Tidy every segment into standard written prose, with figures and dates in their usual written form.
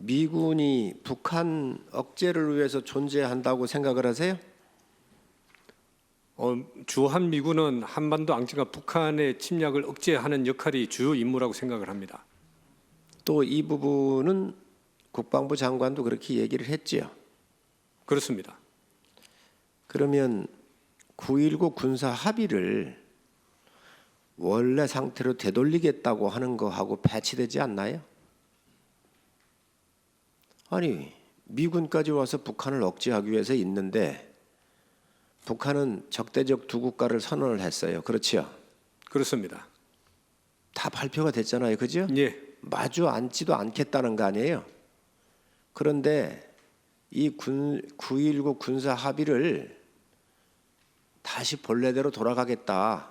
미군이 북한 억제를 위해서 존재한다고 생각을 하세요? 주한 미군은 한반도 앙증과 북한의 침략을 억제하는 역할이 주요 임무라고 생각을 합니다. 또 이 부분은 국방부 장관도 그렇게 얘기를 했지요. 그렇습니다. 그러면 9.19 군사 합의를 원래 상태로 되돌리겠다고 하는 거하고 배치되지 않나요? 아니, 미군까지 와서 북한을 억제하기 위해서 있는데 북한은 적대적 두 국가를 선언을 했어요. 그렇죠? 그렇습니다. 다 발표가 됐잖아요. 그죠? 예. 마주 앉지도 않겠다는 거 아니에요? 그런데 이 9.19 군사 합의를 다시 본래대로 돌아가겠다.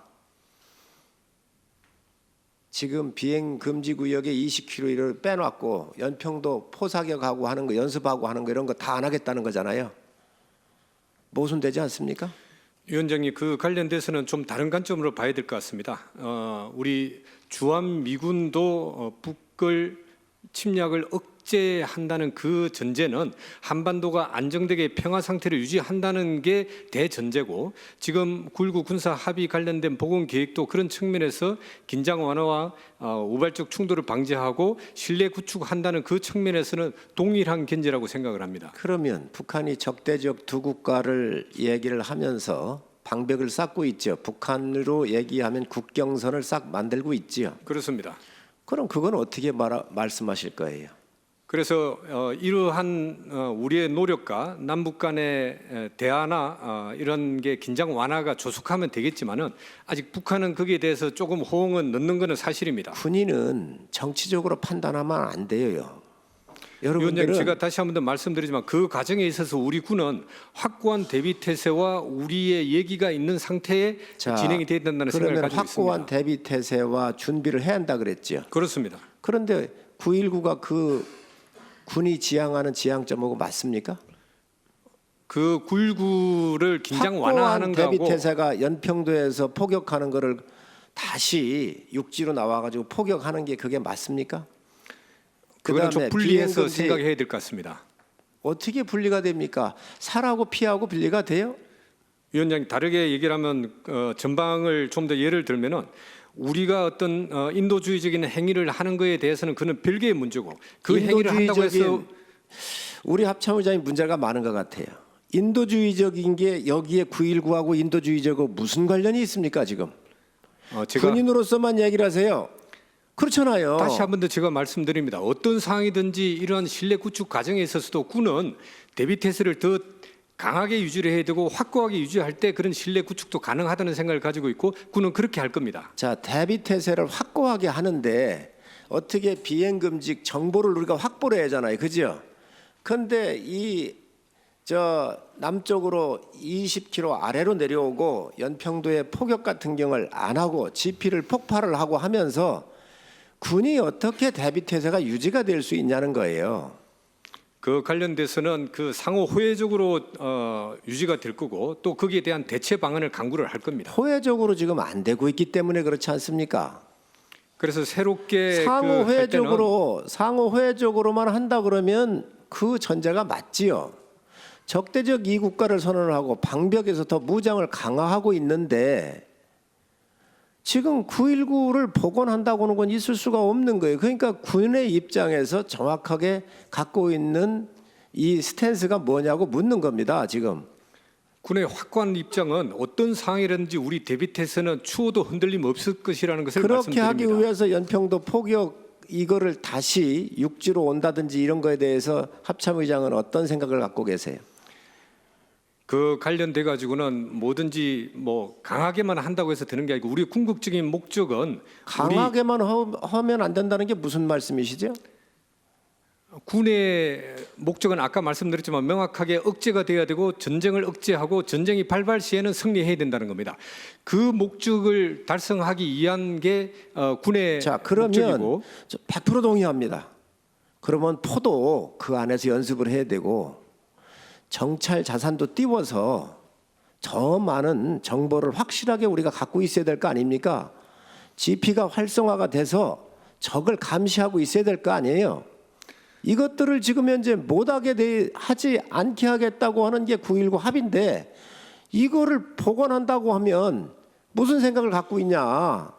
지금 비행 금지 구역에 20km를 빼놨고 연평도 포사격하고 하는 거, 연습하고 하는 거 이런 거 다 안 하겠다는 거잖아요. 모순되지 않습니까? 위원장님, 그 관련돼서는 좀 다른 관점으로 봐야 될 것 같습니다. 우리 주한 미군도 북을 침략을 억제한다는 그 전제는 한반도가 안정되게 평화 상태를 유지한다는 게 대전제고, 지금 9.19 군사 합의 관련된 복원 계획도 그런 측면에서 긴장 완화와 우발적 충돌을 방지하고 신뢰 구축한다는 그 측면에서는 동일한 견제라고 생각을 합니다. 그러면 북한이 적대적 두 국가를 얘기를 하면서 방벽을 쌓고 있죠. 북한으로 얘기하면 국경선을 싹 만들고 있지요. 그렇습니다. 그럼 그건 어떻게 말씀하실 거예요? 그래서 이러한 우리의 노력과 남북 간의 대화나 이런 게 긴장 완화가 조속하면 되겠지만은 아직 북한은 거기에 대해서 조금 호응은 넣는 것은 사실입니다. 군인은 정치적으로 판단하면 안 돼요. 위원장님, 여러분들은 제가 다시 한 번 더 말씀드리지만 그 과정에 있어서 우리 군은 확고한 대비 태세와 우리의 얘기가 있는 상태에 진행이 돼야 된다는 생각을 가지고 있습니다. 확고한 대비 태세와 준비를 해야 한다 그랬죠. 그렇습니다. 그런데 9.19가 그 군이 지향하는 지향점하고 맞습니까? 그 9.19를 긴장 완화하는 확고한 대비 거하고 태세가 연평도에서 포격하는 거를 다시 육지로 나와가지고 포격하는 게 그게 맞습니까? 그거는 좀 그다음에 분리해서 비행금지 생각해야 될 것 같습니다. 어떻게 분리가 됩니까? 살하고 피하고 분리가 돼요? 위원장님, 다르게 얘기를 하면 전방을 좀 더 예를 들면은 우리가 어떤 인도주의적인 행위를 하는 거에 대해서는 그는 별개의 문제고, 그 행위를 한다고 해서 우리 합참의장이 문제가 많은 것 같아요. 인도주의적인 게 여기에 9.19하고 인도주의적으로 무슨 관련이 있습니까 지금? 제가 군인으로서만 얘기를 하세요. 그렇잖아요. 다시 한 번 더 제가 말씀드립니다. 어떤 상황이든지 이러한 신뢰 구축 과정에 있어서도 군은 대비 태세를 더 강하게 유지를 해야 되고 확고하게 유지할 때 그런 신뢰 구축도 가능하다는 생각을 가지고 있고 군은 그렇게 할 겁니다. 자, 대비 태세를 확고하게 하는데 어떻게 비행 금지 정보를 우리가 확보를 해야 하잖아요. 그죠? 그런데 남쪽으로 20km 아래로 내려오고 연평도에 포격 같은 경우를 안 하고 GP를 폭발을 하고 하면서 군이 어떻게 대비 태세가 유지가 될 수 있냐는 거예요. 그 관련돼서는 그 상호 호혜적으로 유지가 될 거고, 또 거기에 대한 대체 방안을 강구를 할 겁니다. 호혜적으로 지금 안 되고 있기 때문에 그렇지 않습니까? 그래서 새롭게 상호 호혜적으로만 한다 그러면 그 전제가 맞지요. 적대적 이 국가를 선언을 하고 방벽에서 더 무장을 강화하고 있는데 지금 9.19를 복원한다고는 건 있을 수가 없는 거예요. 그러니까 군의 입장에서 정확하게 갖고 있는 이 스탠스가 뭐냐고 묻는 겁니다. 지금. 군의 확고한 입장은 어떤 상황이라든지 우리 대비 태세는 추호도 흔들림 없을 것이라는 것을 그렇게 말씀드립니다. 하기 위해서 연평도 포격 이거를 다시 육지로 온다든지 이런 거에 대해서 합참의장은 어떤 생각을 갖고 계세요? 그 관련돼 가지고는 뭐든지 강하게만 한다고 해서 되는 게 아니고, 우리 궁극적인 목적은 강하게만 하면 안 된다는 게 무슨 말씀이시죠? 군의 목적은 아까 말씀드렸지만 명확하게 억제가 돼야 되고, 전쟁을 억제하고 전쟁이 발발 시에는 승리해야 된다는 겁니다. 그 목적을 달성하기 위한 게 군의 목적이고. 100% 동의합니다. 그러면 포도 그 안에서 연습을 해야 되고 정찰 자산도 띄워서 저 많은 정보를 확실하게 우리가 갖고 있어야 될 거 아닙니까? GP가 활성화가 돼서 적을 감시하고 있어야 될 거 아니에요. 이것들을 지금 현재 하지 않게 하겠다고 하는 게 9.19 합의인데 이거를 복원한다고 하면 무슨 생각을 갖고 있냐.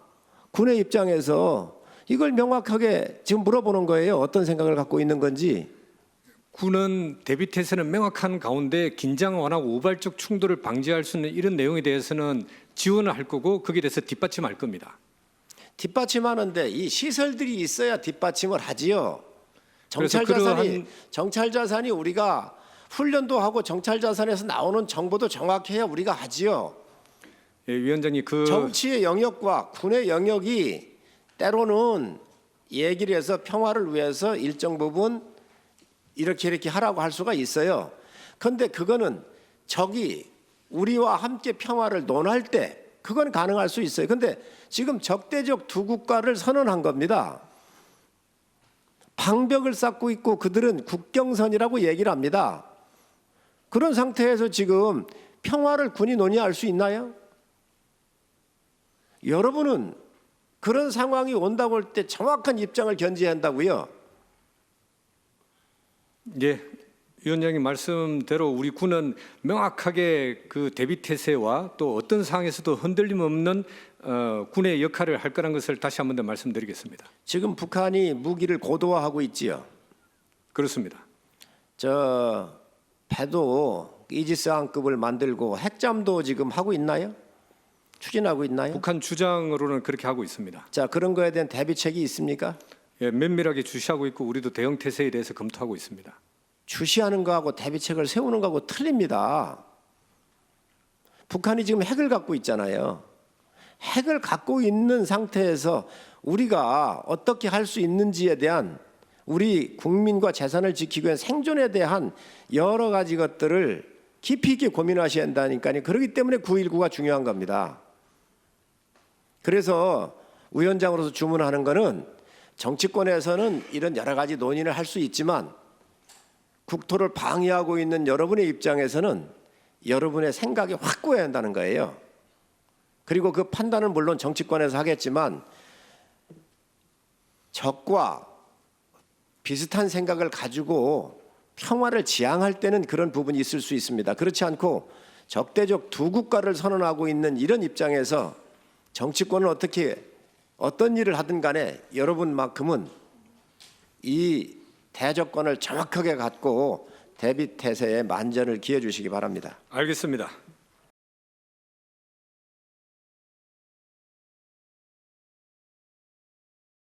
군의 입장에서 이걸 명확하게 지금 물어보는 거예요. 어떤 생각을 갖고 있는 건지. 군은 대비태세는 명확한 가운데 긴장 완화, 우발적 충돌을 방지할 수 있는 이런 내용에 대해서는 지원을 할 거고 거기에 대해서 뒷받침할 겁니다. 뒷받침하는데 이 시설들이 있어야 뒷받침을 하지요. 그래서 정찰 자산이 우리가 훈련도 하고 정찰 자산에서 나오는 정보도 정확해야 우리가 하지요. 예, 위원장님 정치의 영역과 군의 영역이 때로는 얘기를 해서 평화를 위해서 일정 부분 이렇게 하라고 할 수가 있어요. 그런데 그거는 적이 우리와 함께 평화를 논할 때 그건 가능할 수 있어요. 그런데 지금 적대적 두 국가를 선언한 겁니다. 방벽을 쌓고 있고 그들은 국경선이라고 얘기를 합니다. 그런 상태에서 지금 평화를 군이 논의할 수 있나요? 여러분은 그런 상황이 온다고 할 때 정확한 입장을 견지해야 한다고요. 예, 위원장님 말씀대로 우리 군은 명확하게 그 대비태세와 또 어떤 상황에서도 흔들림 없는 군의 역할을 할 거라는 것을 다시 한 번 더 말씀드리겠습니다. 지금 북한이 무기를 고도화하고 있지요. 그렇습니다. 저 배도 이지스함급을 만들고 핵잠도 지금 하고 있나요? 추진하고 있나요? 북한 주장으로는 그렇게 하고 있습니다. 자, 그런 거에 대한 대비책이 있습니까? 예, 면밀하게 주시하고 있고 우리도 대응 태세에 대해서 검토하고 있습니다. 주시하는 거하고 대비책을 세우는 거하고 틀립니다. 북한이 지금 핵을 갖고 있잖아요. 핵을 갖고 있는 상태에서 우리가 어떻게 할 수 있는지에 대한 우리 국민과 재산을 지키기 위한 생존에 대한 여러 가지 것들을 깊이 있게 고민하셔야 한다니까요. 그렇기 때문에 9.19가 중요한 겁니다. 그래서 위원장으로서 주문하는 거는 정치권에서는 이런 여러 가지 논의를 할 수 있지만 국토를 방해하고 있는 여러분의 입장에서는 여러분의 생각이 확고해야 한다는 거예요. 그리고 그 판단은 물론 정치권에서 하겠지만 적과 비슷한 생각을 가지고 평화를 지향할 때는 그런 부분이 있을 수 있습니다. 그렇지 않고 적대적 두 국가를 선언하고 있는 이런 입장에서 정치권은 어떤 일을 하든 간에 여러분만큼은 이 대적권을 정확하게 갖고 대비태세에 만전을 기해 주시기 바랍니다. 알겠습니다.